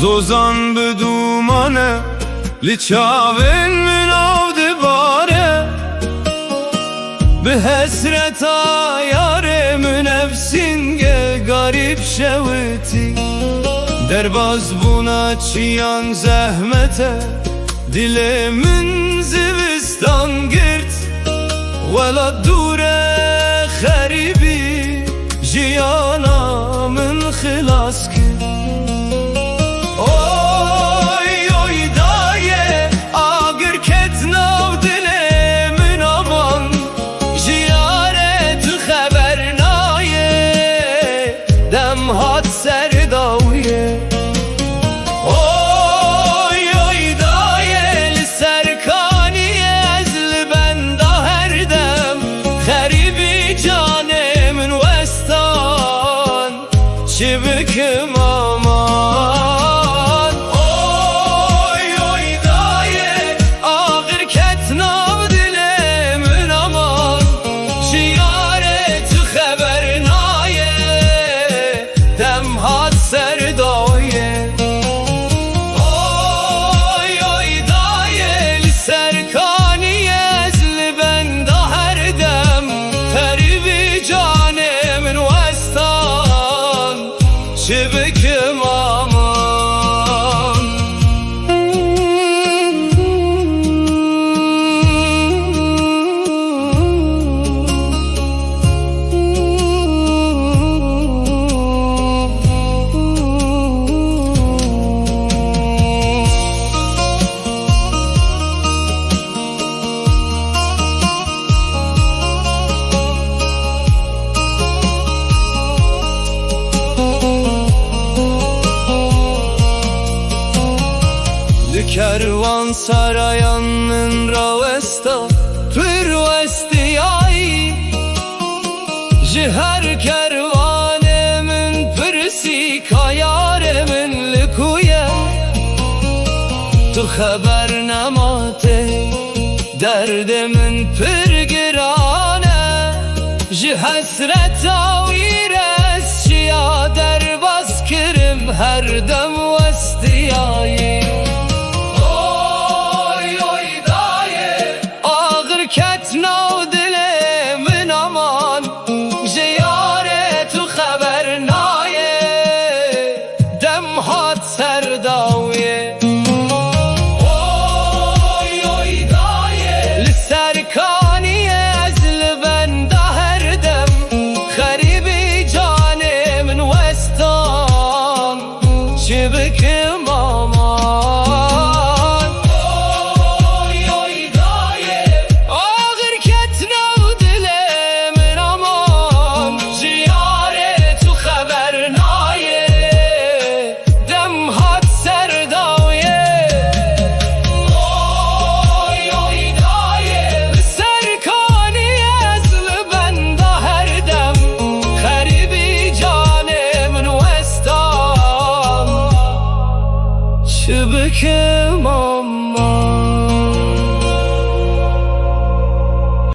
زوزان بدومانه لچاون من آود باره به حسرت آیاره من نفسینگه غریب شویتی در باز بونا چیان زحمته دل من زوستان گرد ولا دوره خریبی جیانا من خلاص کرد هات سرداویه oy oy dayel serkaniye ezli benda her dem Garibi canemin vestan çibikim aman Oy oy dayel ağır ketnav dilemin aman Ziyareti haber dem hat serdaye oy oy dayel serkaniye ezli benda her dem Garibi canemin vestan çibikim aman Kervan sarayanın ravesta pürvestiyay Jiher kervanemin pürsi kayaremin likuye Tu haber nemate derdimin pürgirane Ji hasret avires şiya derbaz kirim her dem vestiyayı ketnav dilemin aman Ziyaret u haber naye dem hat serdaviye oy oy daye li serkaniye ezli benda her dem Garibi canemin vestan çibikim aman çibikim aman